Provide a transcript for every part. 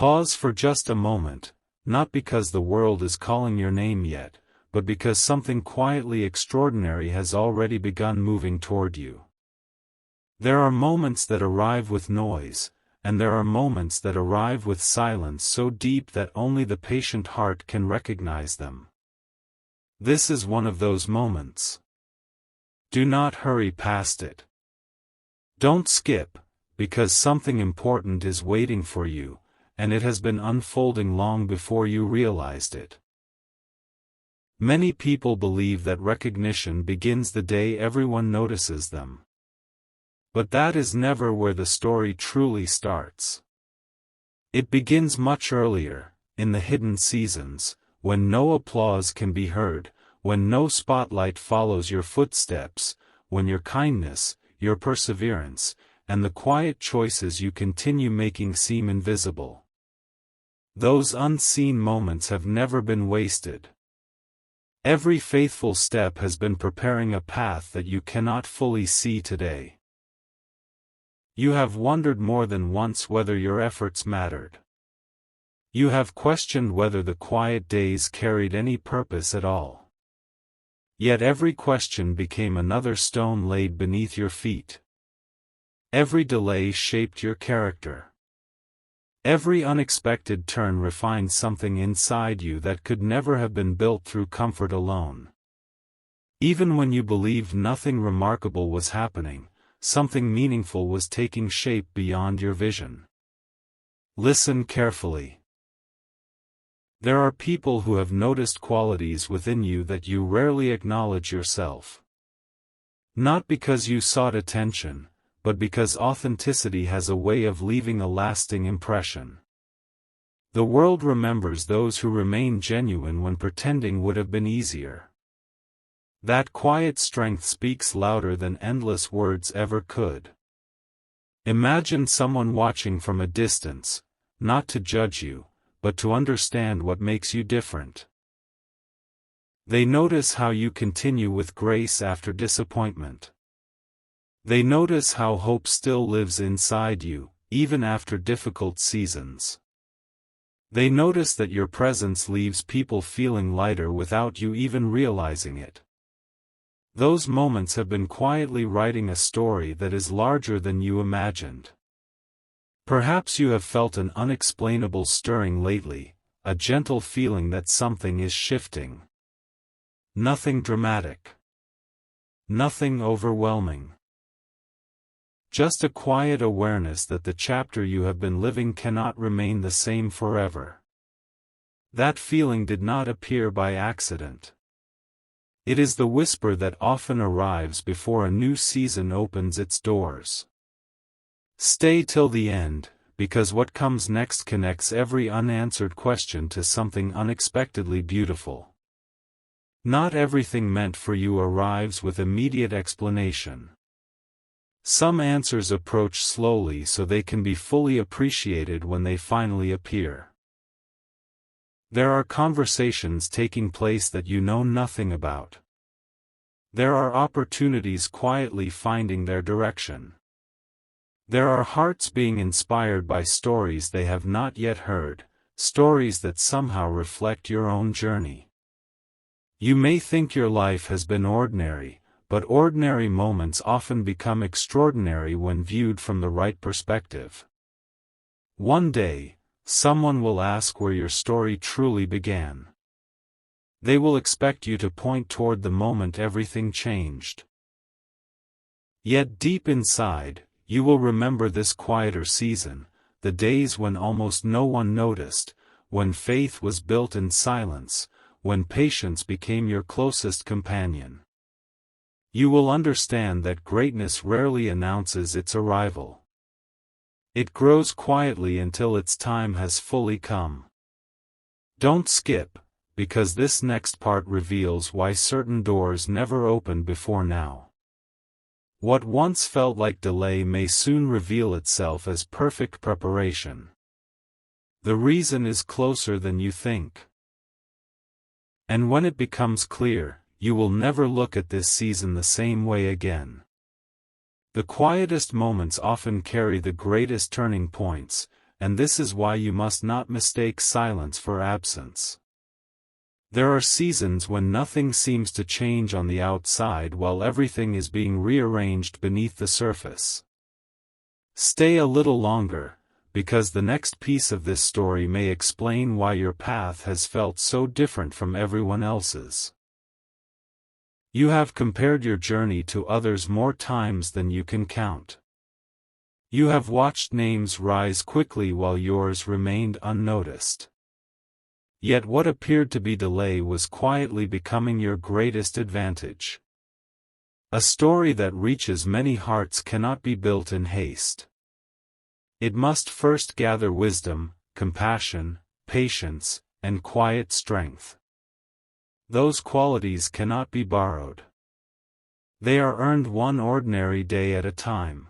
Pause for just a moment, not because the world is calling your name yet, but because something quietly extraordinary has already begun moving toward you. There are moments that arrive with noise, and there are moments that arrive with silence so deep that only the patient heart can recognize them. This is one of those moments. Do not hurry past it. Don't skip, because something important is waiting for you, and it has been unfolding long before you realized it. Many people believe that recognition begins the day everyone notices them. But that is never where the story truly starts. It begins much earlier, in the hidden seasons, when no applause can be heard, when no spotlight follows your footsteps, when your kindness, your perseverance, and the quiet choices you continue making seem invisible. Those unseen moments have never been wasted. Every faithful step has been preparing a path that you cannot fully see today. You have wondered more than once whether your efforts mattered. You have questioned whether the quiet days carried any purpose at all. Yet every question became another stone laid beneath your feet. Every delay shaped your character. Every unexpected turn refined something inside you that could never have been built through comfort alone. Even when you believed nothing remarkable was happening, something meaningful was taking shape beyond your vision. Listen carefully. There are people who have noticed qualities within you that you rarely acknowledge yourself. Not because you sought attention, but because authenticity has a way of leaving a lasting impression. The world remembers those who remain genuine when pretending would have been easier. That quiet strength speaks louder than endless words ever could. Imagine someone watching from a distance, not to judge you, but to understand what makes you different. They notice how you continue with grace after disappointment. They notice how hope still lives inside you, even after difficult seasons. They notice that your presence leaves people feeling lighter without you even realizing it. Those moments have been quietly writing a story that is larger than you imagined. Perhaps you have felt an unexplainable stirring lately, a gentle feeling that something is shifting. Nothing dramatic. Nothing overwhelming. Just a quiet awareness that the chapter you have been living cannot remain the same forever. That feeling did not appear by accident. It is the whisper that often arrives before a new season opens its doors. Stay till the end, because what comes next connects every unanswered question to something unexpectedly beautiful. Not everything meant for you arrives with immediate explanation. Some answers approach slowly so they can be fully appreciated when they finally appear. There are conversations taking place that you know nothing about. There are opportunities quietly finding their direction. There are hearts being inspired by stories they have not yet heard, stories that somehow reflect your own journey. You may think your life has been ordinary, but ordinary moments often become extraordinary when viewed from the right perspective. One day, someone will ask where your story truly began. They will expect you to point toward the moment everything changed. Yet deep inside, you will remember this quieter season, the days when almost no one noticed, when faith was built in silence, when patience became your closest companion. You will understand that greatness rarely announces its arrival. It grows quietly until its time has fully come. Don't skip, because this next part reveals why certain doors never opened before now. What once felt like delay may soon reveal itself as perfect preparation. The reason is closer than you think. And when it becomes clear, you will never look at this season the same way again. The quietest moments often carry the greatest turning points, and this is why you must not mistake silence for absence. There are seasons when nothing seems to change on the outside while everything is being rearranged beneath the surface. Stay a little longer, because the next piece of this story may explain why your path has felt so different from everyone else's. You have compared your journey to others more times than you can count. You have watched names rise quickly while yours remained unnoticed. Yet what appeared to be delay was quietly becoming your greatest advantage. A story that reaches many hearts cannot be built in haste. It must first gather wisdom, compassion, patience, and quiet strength. Those qualities cannot be borrowed. They are earned one ordinary day at a time.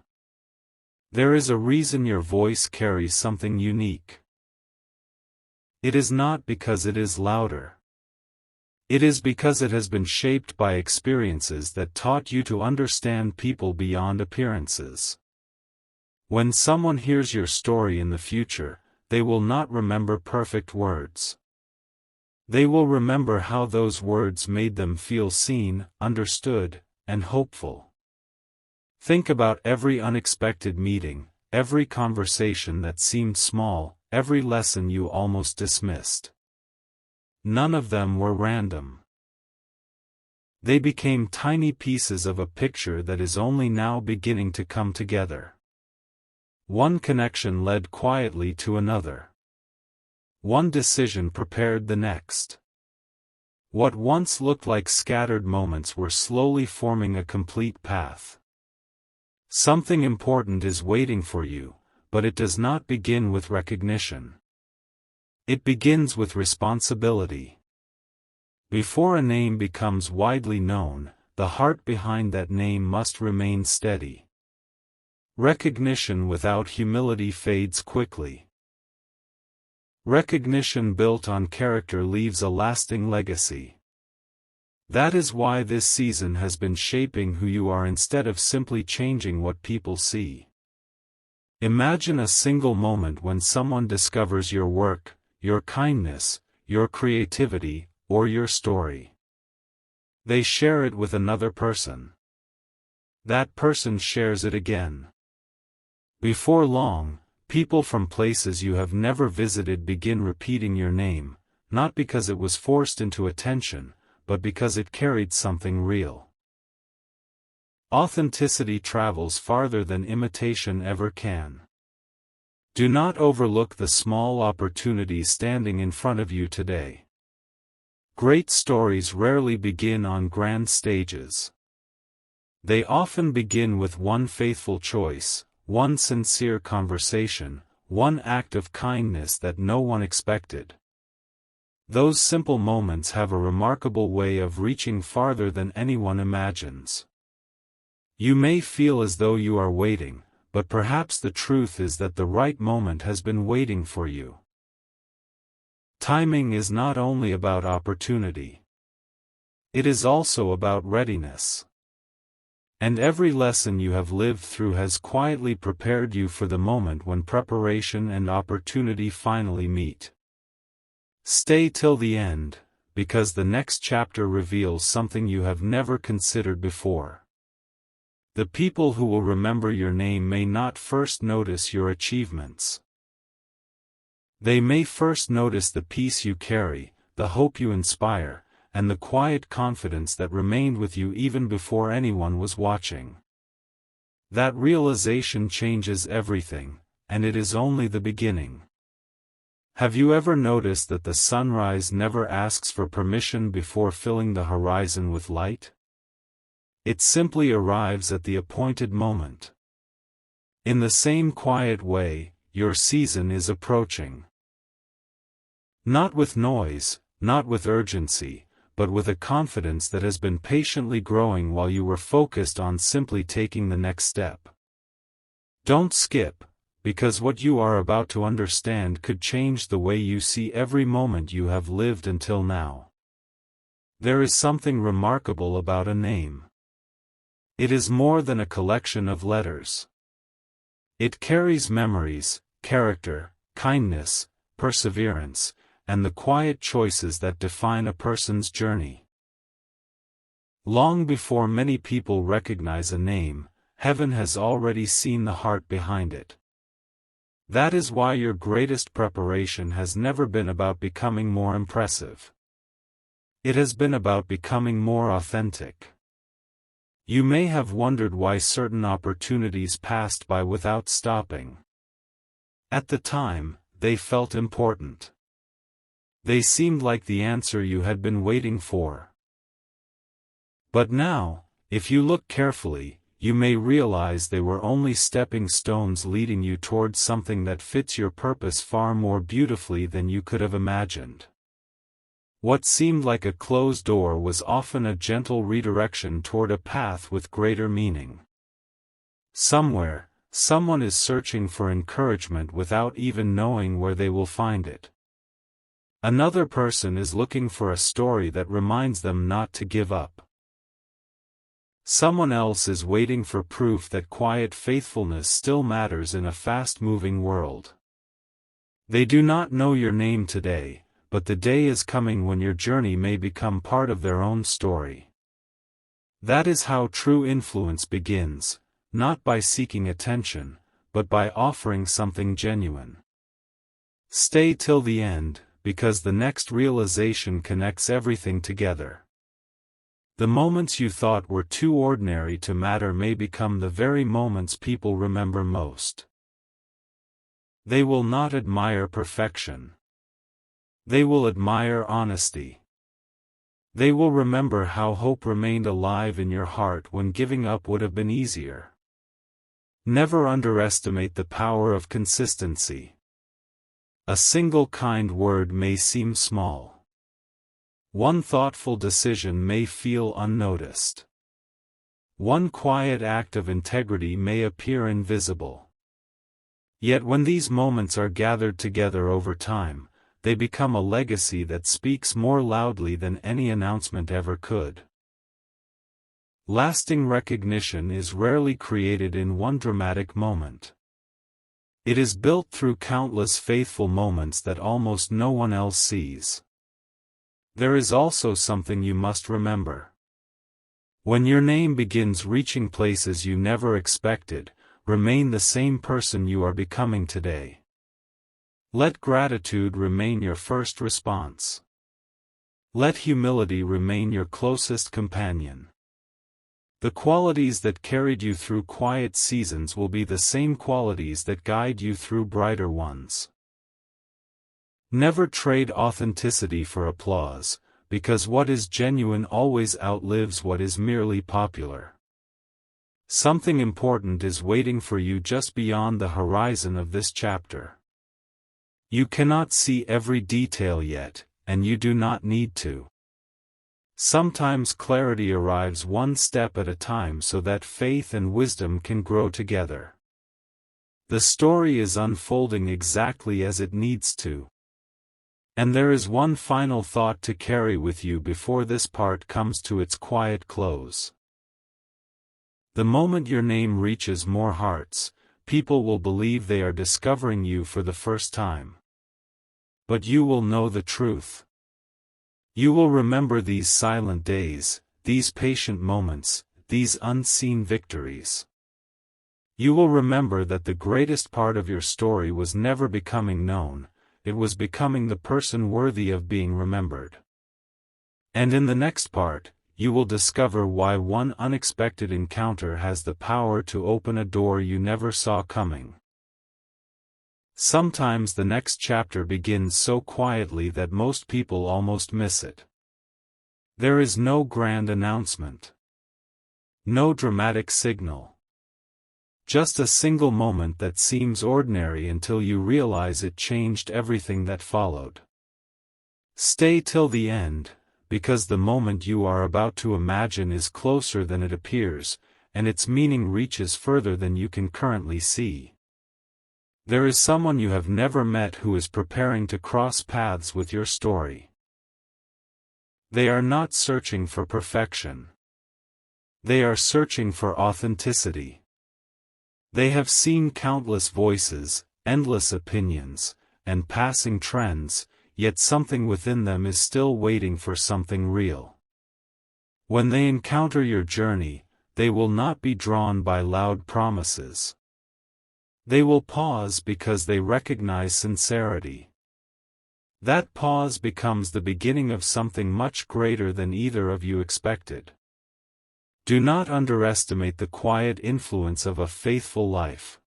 There is a reason your voice carries something unique. It is not because it is louder. It is because it has been shaped by experiences that taught you to understand people beyond appearances. When someone hears your story in the future, they will not remember perfect words. They will remember how those words made them feel seen, understood, and hopeful. Think about every unexpected meeting, every conversation that seemed small, every lesson you almost dismissed. None of them were random. They became tiny pieces of a picture that is only now beginning to come together. One connection led quietly to another. One decision prepared the next. What once looked like scattered moments were slowly forming a complete path. Something important is waiting for you, but it does not begin with recognition. It begins with responsibility. Before a name becomes widely known, the heart behind that name must remain steady. Recognition without humility fades quickly. Recognition built on character leaves a lasting legacy. That is why this season has been shaping who you are instead of simply changing what people see. Imagine a single moment when someone discovers your work, your kindness, your creativity, or your story. They share it with another person. That person shares it again. Before long, people from places you have never visited begin repeating your name, not because it was forced into attention, but because it carried something real. Authenticity travels farther than imitation ever can. Do not overlook the small opportunities standing in front of you today. Great stories rarely begin on grand stages. They often begin with one faithful choice, one sincere conversation, one act of kindness that no one expected. Those simple moments have a remarkable way of reaching farther than anyone imagines. You may feel as though you are waiting, but perhaps the truth is that the right moment has been waiting for you. Timing is not only about opportunity. It is also about readiness. And every lesson you have lived through has quietly prepared you for the moment when preparation and opportunity finally meet. Stay till the end, because the next chapter reveals something you have never considered before. The people who will remember your name may not first notice your achievements. They may first notice the peace you carry, the hope you inspire, and the quiet confidence that remained with you even before anyone was watching. That realization changes everything, and it is only the beginning. Have you ever noticed that the sunrise never asks for permission before filling the horizon with light? It simply arrives at the appointed moment. In the same quiet way, your season is approaching. Not with noise, not with urgency, but with a confidence that has been patiently growing while you were focused on simply taking the next step. Don't skip, because what you are about to understand could change the way you see every moment you have lived until now. There is something remarkable about a name. It is more than a collection of letters. It carries memories, character, kindness, perseverance, and the quiet choices that define a person's journey. Long before many people recognize a name, heaven has already seen the heart behind it. That is why your greatest preparation has never been about becoming more impressive. It has been about becoming more authentic. You may have wondered why certain opportunities passed by without stopping. At the time, they felt important. They seemed like the answer you had been waiting for. But now, if you look carefully, you may realize they were only stepping stones leading you towards something that fits your purpose far more beautifully than you could have imagined. What seemed like a closed door was often a gentle redirection toward a path with greater meaning. Somewhere, someone is searching for encouragement without even knowing where they will find it. Another person is looking for a story that reminds them not to give up. Someone else is waiting for proof that quiet faithfulness still matters in a fast-moving world. They do not know your name today, but the day is coming when your journey may become part of their own story. That is how true influence begins, not by seeking attention, but by offering something genuine. Stay till the end, because the next realization connects everything together. The moments you thought were too ordinary to matter may become the very moments people remember most. They will not admire perfection. They will admire honesty. They will remember how hope remained alive in your heart when giving up would have been easier. Never underestimate the power of consistency. A single kind word may seem small. One thoughtful decision may feel unnoticed. One quiet act of integrity may appear invisible. Yet when these moments are gathered together over time, they become a legacy that speaks more loudly than any announcement ever could. Lasting recognition is rarely created in one dramatic moment. It is built through countless faithful moments that almost no one else sees. There is also something you must remember. When your name begins reaching places you never expected, remain the same person you are becoming today. Let gratitude remain your first response. Let humility remain your closest companion. The qualities that carried you through quiet seasons will be the same qualities that guide you through brighter ones. Never trade authenticity for applause, because what is genuine always outlives what is merely popular. Something important is waiting for you just beyond the horizon of this chapter. You cannot see every detail yet, and you do not need to. Sometimes clarity arrives one step at a time so that faith and wisdom can grow together. The story is unfolding exactly as it needs to. And there is one final thought to carry with you before this part comes to its quiet close. The moment your name reaches more hearts, people will believe they are discovering you for the first time. But you will know the truth. You will remember these silent days, these patient moments, these unseen victories. You will remember that the greatest part of your story was never becoming known, it was becoming the person worthy of being remembered. And in the next part, you will discover why one unexpected encounter has the power to open a door you never saw coming. Sometimes the next chapter begins so quietly that most people almost miss it. There is no grand announcement. No dramatic signal. Just a single moment that seems ordinary until you realize it changed everything that followed. Stay till the end, because the moment you are about to imagine is closer than it appears, and its meaning reaches further than you can currently see. There is someone you have never met who is preparing to cross paths with your story. They are not searching for perfection. They are searching for authenticity. They have seen countless voices, endless opinions, and passing trends, yet something within them is still waiting for something real. When they encounter your journey, they will not be drawn by loud promises. They will pause because they recognize sincerity. That pause becomes the beginning of something much greater than either of you expected. Do not underestimate the quiet influence of a faithful life.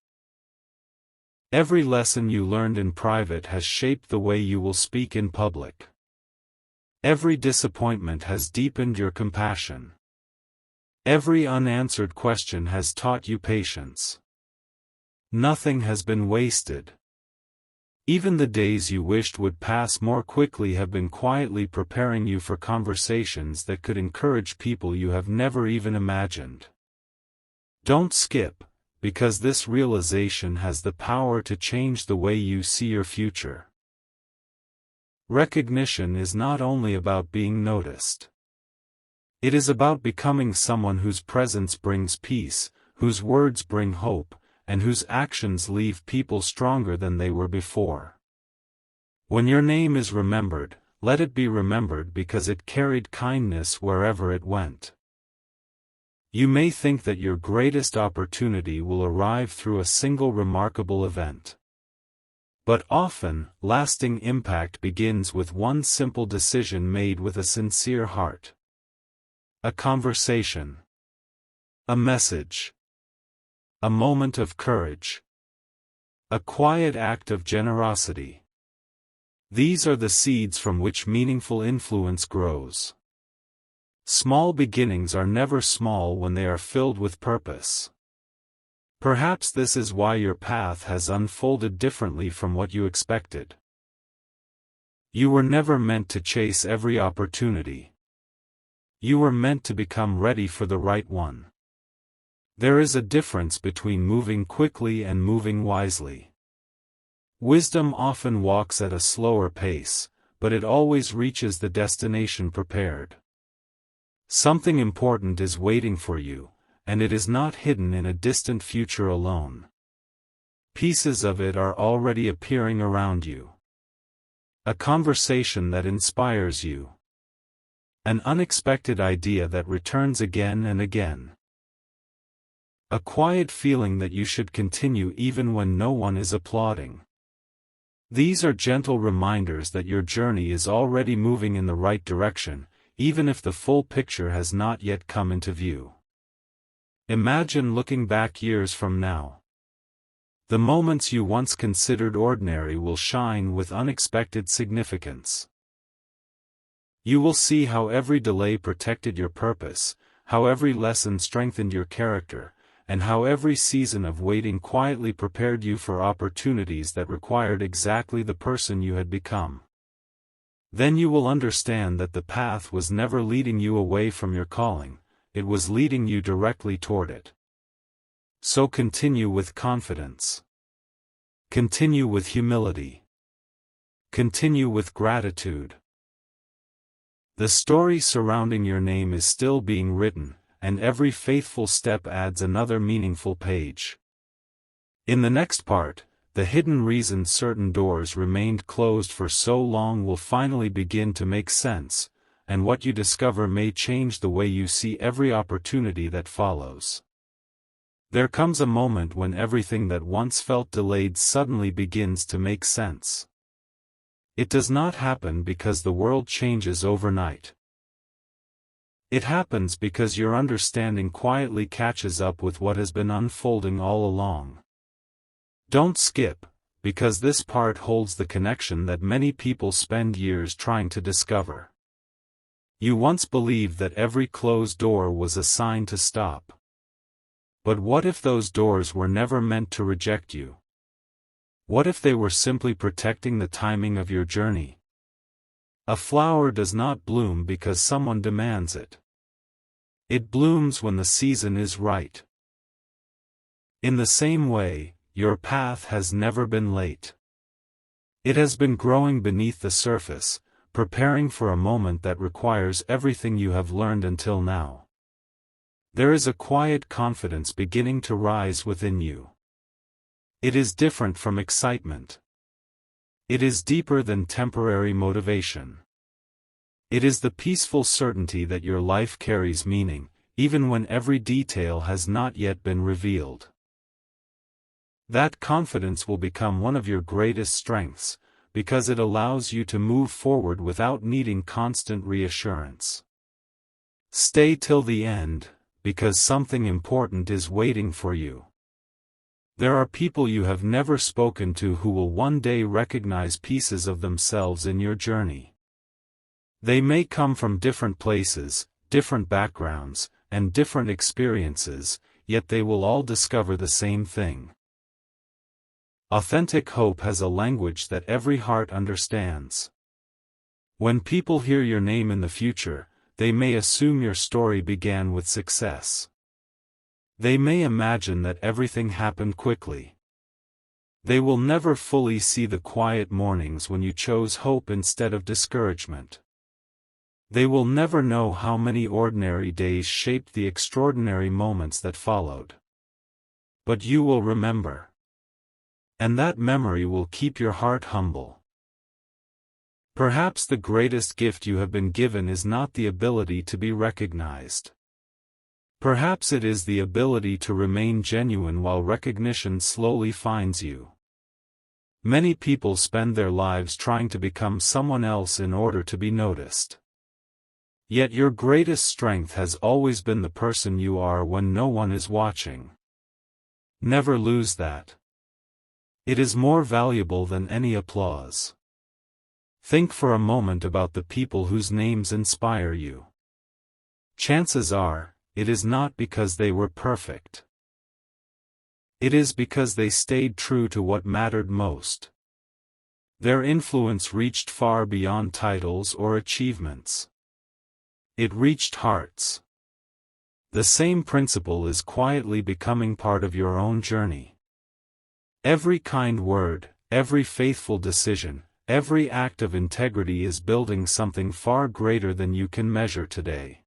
Every lesson you learned in private has shaped the way you will speak in public. Every disappointment has deepened your compassion. Every unanswered question has taught you patience. Nothing has been wasted. Even the days you wished would pass more quickly have been quietly preparing you for conversations that could encourage people you have never even imagined. Don't skip, because this realization has the power to change the way you see your future. Recognition is not only about being noticed. It is about becoming someone whose presence brings peace, whose words bring hope, and whose actions leave people stronger than they were before. When your name is remembered, let it be remembered because it carried kindness wherever it went. You may think that your greatest opportunity will arrive through a single remarkable event. But often, lasting impact begins with one simple decision made with a sincere heart. A conversation. A message. A moment of courage. A quiet act of generosity. These are the seeds from which meaningful influence grows. Small beginnings are never small when they are filled with purpose. Perhaps this is why your path has unfolded differently from what you expected. You were never meant to chase every opportunity. You were meant to become ready for the right one. There is a difference between moving quickly and moving wisely. Wisdom often walks at a slower pace, but it always reaches the destination prepared. Something important is waiting for you, and it is not hidden in a distant future alone. Pieces of it are already appearing around you. A conversation that inspires you. An unexpected idea that returns again and again. A quiet feeling that you should continue even when no one is applauding. These are gentle reminders that your journey is already moving in the right direction, even if the full picture has not yet come into view. Imagine looking back years from now. The moments you once considered ordinary will shine with unexpected significance. You will see how every delay protected your purpose, how every lesson strengthened your character, and how every season of waiting quietly prepared you for opportunities that required exactly the person you had become. Then you will understand that the path was never leading you away from your calling, it was leading you directly toward it. So continue with confidence. Continue with humility. Continue with gratitude. The story surrounding your name is still being written, and every faithful step adds another meaningful page. In the next part, the hidden reason certain doors remained closed for so long will finally begin to make sense, and what you discover may change the way you see every opportunity that follows. There comes a moment when everything that once felt delayed suddenly begins to make sense. It does not happen because the world changes overnight. It happens because your understanding quietly catches up with what has been unfolding all along. Don't skip, because this part holds the connection that many people spend years trying to discover. You once believed that every closed door was a sign to stop. But what if those doors were never meant to reject you? What if they were simply protecting the timing of your journey? A flower does not bloom because someone demands it. It blooms when the season is right. In the same way, your path has never been late. It has been growing beneath the surface, preparing for a moment that requires everything you have learned until now. There is a quiet confidence beginning to rise within you. It is different from excitement. It is deeper than temporary motivation. It is the peaceful certainty that your life carries meaning, even when every detail has not yet been revealed. That confidence will become one of your greatest strengths, because it allows you to move forward without needing constant reassurance. Stay till the end, because something important is waiting for you. There are people you have never spoken to who will one day recognize pieces of themselves in your journey. They may come from different places, different backgrounds, and different experiences, yet they will all discover the same thing. Authentic hope has a language that every heart understands. When people hear your name in the future, they may assume your story began with success. They may imagine that everything happened quickly. They will never fully see the quiet mornings when you chose hope instead of discouragement. They will never know how many ordinary days shaped the extraordinary moments that followed. But you will remember. And that memory will keep your heart humble. Perhaps the greatest gift you have been given is not the ability to be recognized. Perhaps it is the ability to remain genuine while recognition slowly finds you. Many people spend their lives trying to become someone else in order to be noticed. Yet your greatest strength has always been the person you are when no one is watching. Never lose that. It is more valuable than any applause. Think for a moment about the people whose names inspire you. Chances are, it is not because they were perfect. It is because they stayed true to what mattered most. Their influence reached far beyond titles or achievements. It reached hearts. The same principle is quietly becoming part of your own journey. Every kind word, every faithful decision, every act of integrity is building something far greater than you can measure today.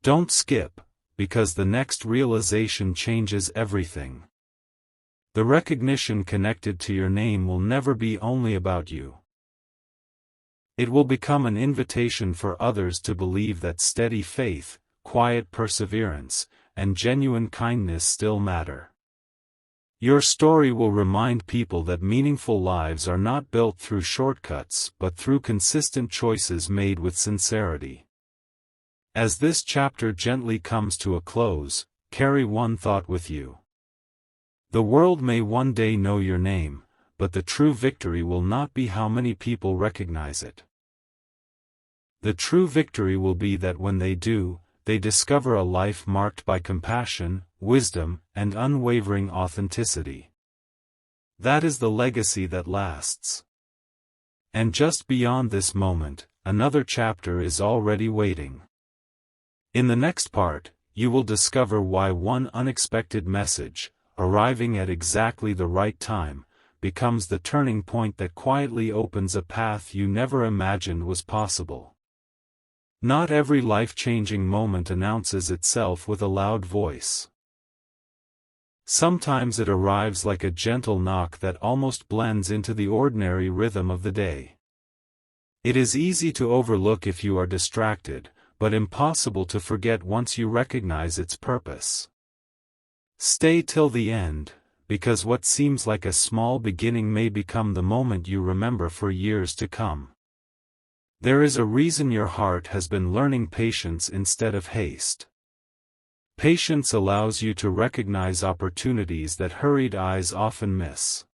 Don't skip, because the next realization changes everything. The recognition connected to your name will never be only about you. It will become an invitation for others to believe that steady faith, quiet perseverance, and genuine kindness still matter. Your story will remind people that meaningful lives are not built through shortcuts but through consistent choices made with sincerity. As this chapter gently comes to a close, carry one thought with you. The world may one day know your name, but the true victory will not be how many people recognize it. The true victory will be that when they do, they discover a life marked by compassion, wisdom, and unwavering authenticity. That is the legacy that lasts. And just beyond this moment, another chapter is already waiting. In the next part, you will discover why one unexpected message, arriving at exactly the right time, becomes the turning point that quietly opens a path you never imagined was possible. Not every life-changing moment announces itself with a loud voice. Sometimes it arrives like a gentle knock that almost blends into the ordinary rhythm of the day. It is easy to overlook if you are distracted, but impossible to forget once you recognize its purpose. Stay till the end, because what seems like a small beginning may become the moment you remember for years to come. There is a reason your heart has been learning patience instead of haste. Patience allows you to recognize opportunities that hurried eyes often miss.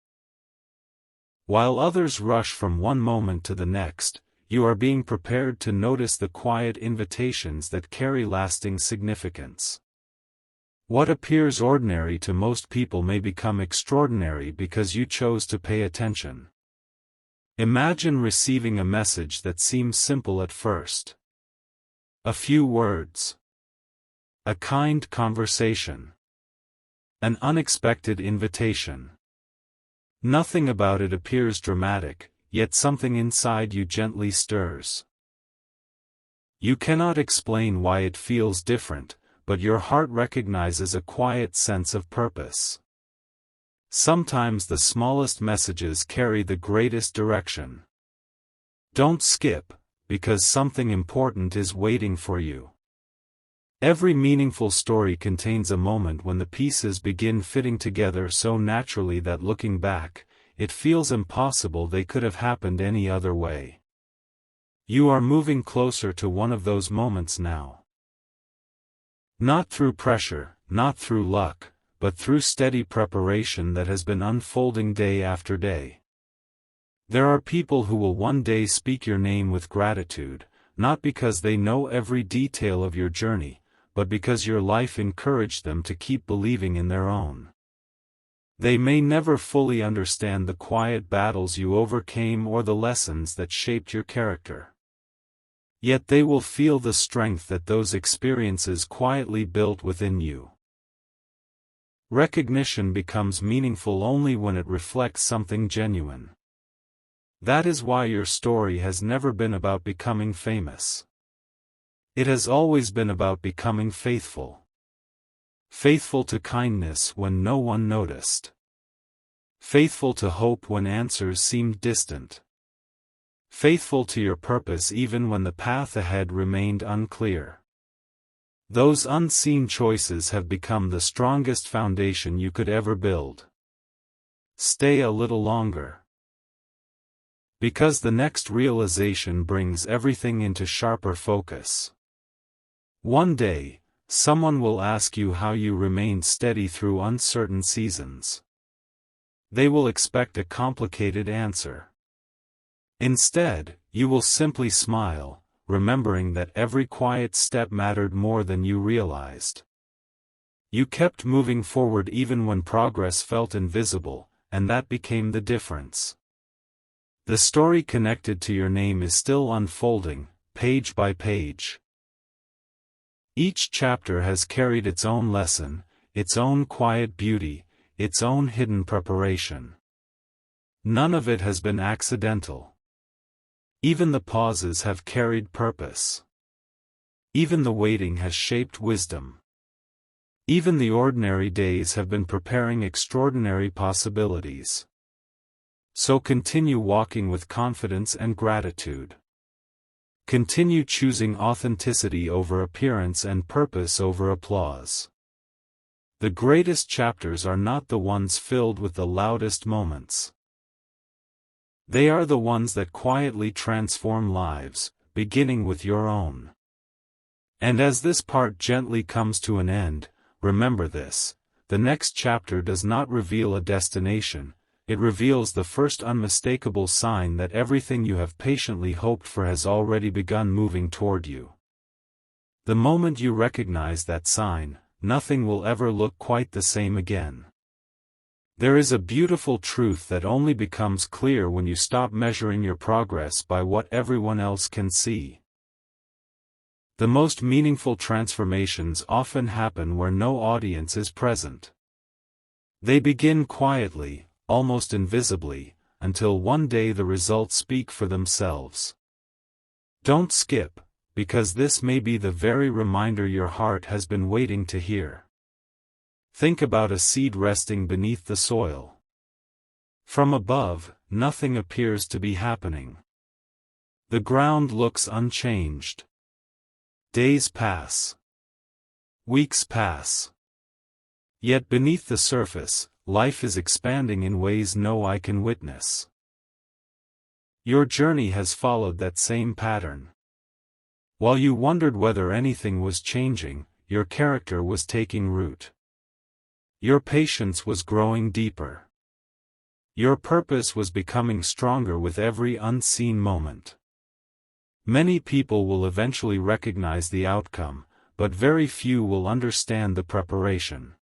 While others rush from one moment to the next, you are being prepared to notice the quiet invitations that carry lasting significance. What appears ordinary to most people may become extraordinary because you chose to pay attention. Imagine receiving a message that seems simple at first. A few words. A kind conversation. An unexpected invitation. Nothing about it appears dramatic, yet something inside you gently stirs. You cannot explain why it feels different, but your heart recognizes a quiet sense of purpose. Sometimes the smallest messages carry the greatest direction. Don't skip, because something important is waiting for you. Every meaningful story contains a moment when the pieces begin fitting together so naturally that looking back, it feels impossible they could have happened any other way. You are moving closer to one of those moments now. Not through pressure, not through luck, but through steady preparation that has been unfolding day after day. There are people who will one day speak your name with gratitude, not because they know every detail of your journey, but because your life encouraged them to keep believing in their own. They may never fully understand the quiet battles you overcame or the lessons that shaped your character. Yet they will feel the strength that those experiences quietly built within you. Recognition becomes meaningful only when it reflects something genuine. That is why your story has never been about becoming famous. It has always been about becoming faithful. Faithful to kindness when no one noticed. Faithful to hope when answers seemed distant. Faithful to your purpose even when the path ahead remained unclear. Those unseen choices have become the strongest foundation you could ever build. Stay a little longer. Because the next realization brings everything into sharper focus. One day, someone will ask you how you remained steady through uncertain seasons. They will expect a complicated answer. Instead, you will simply smile, remembering that every quiet step mattered more than you realized. You kept moving forward even when progress felt invisible, and that became the difference. The story connected to your name is still unfolding, page by page. Each chapter has carried its own lesson, its own quiet beauty, its own hidden preparation. None of it has been accidental. Even the pauses have carried purpose. Even the waiting has shaped wisdom. Even the ordinary days have been preparing extraordinary possibilities. So continue walking with confidence and gratitude. Continue choosing authenticity over appearance and purpose over applause. The greatest chapters are not the ones filled with the loudest moments. They are the ones that quietly transform lives, beginning with your own. And as this part gently comes to an end, remember this: the next chapter does not reveal a destination. It reveals the first unmistakable sign that everything you have patiently hoped for has already begun moving toward you. The moment you recognize that sign, nothing will ever look quite the same again. There is a beautiful truth that only becomes clear when you stop measuring your progress by what everyone else can see. The most meaningful transformations often happen where no audience is present. They begin quietly, almost invisibly, until one day the results speak for themselves. Don't skip, because this may be the very reminder your heart has been waiting to hear. Think about a seed resting beneath the soil. From above, nothing appears to be happening. The ground looks unchanged. Days pass. Weeks pass. Yet beneath the surface, life is expanding in ways no eye can witness. Your journey has followed that same pattern. While you wondered whether anything was changing, your character was taking root. Your patience was growing deeper. Your purpose was becoming stronger with every unseen moment. Many people will eventually recognize the outcome, but very few will understand the preparation.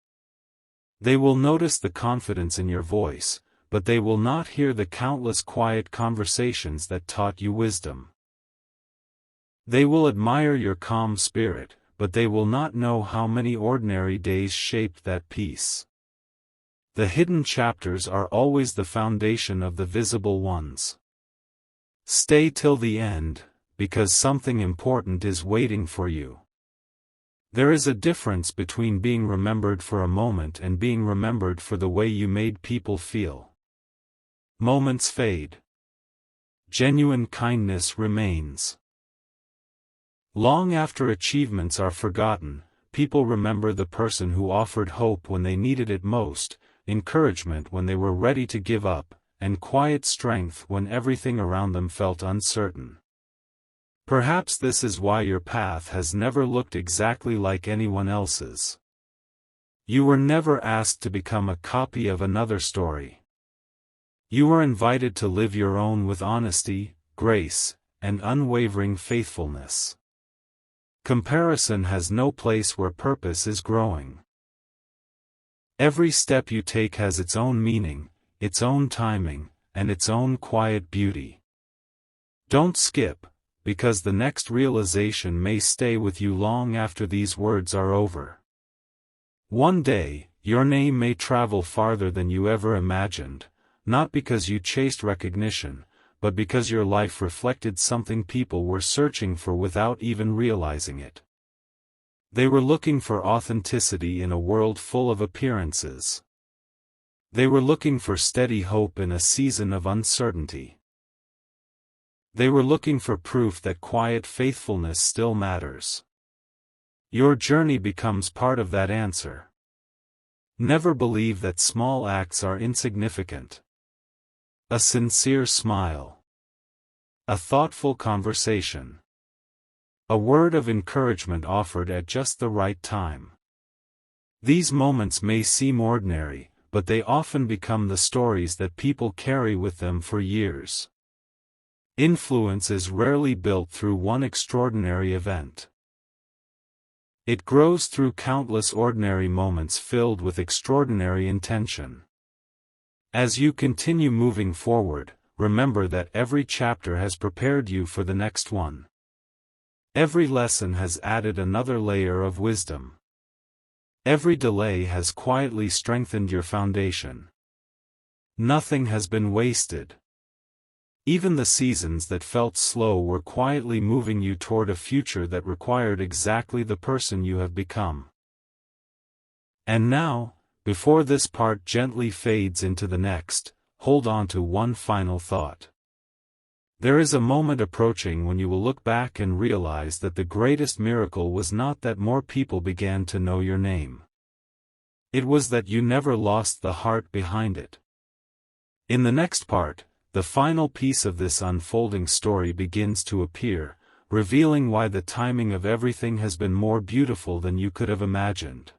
They will notice the confidence in your voice, but they will not hear the countless quiet conversations that taught you wisdom. They will admire your calm spirit, but they will not know how many ordinary days shaped that peace. The hidden chapters are always the foundation of the visible ones. Stay till the end, because something important is waiting for you. There is a difference between being remembered for a moment and being remembered for the way you made people feel. Moments fade. Genuine kindness remains. Long after achievements are forgotten, people remember the person who offered hope when they needed it most, encouragement when they were ready to give up, and quiet strength when everything around them felt uncertain. Perhaps this is why your path has never looked exactly like anyone else's. You were never asked to become a copy of another story. You were invited to live your own with honesty, grace, and unwavering faithfulness. Comparison has no place where purpose is growing. Every step you take has its own meaning, its own timing, and its own quiet beauty. Don't skip, because the next realization may stay with you long after these words are over. One day, your name may travel farther than you ever imagined, not because you chased recognition, but because your life reflected something people were searching for without even realizing it. They were looking for authenticity in a world full of appearances. They were looking for steady hope in a season of uncertainty. They were looking for proof that quiet faithfulness still matters. Your journey becomes part of that answer. Never believe that small acts are insignificant. A sincere smile. A thoughtful conversation. A word of encouragement offered at just the right time. These moments may seem ordinary, but they often become the stories that people carry with them for years. Influence is rarely built through one extraordinary event. It grows through countless ordinary moments filled with extraordinary intention. As you continue moving forward, remember that every chapter has prepared you for the next one. Every lesson has added another layer of wisdom. Every delay has quietly strengthened your foundation. Nothing has been wasted. Even the seasons that felt slow were quietly moving you toward a future that required exactly the person you have become. And now, before this part gently fades into the next, hold on to one final thought. There is a moment approaching when you will look back and realize that the greatest miracle was not that more people began to know your name. It was that you never lost the heart behind it. In the next part, the final piece of this unfolding story begins to appear, revealing why the timing of everything has been more beautiful than you could have imagined.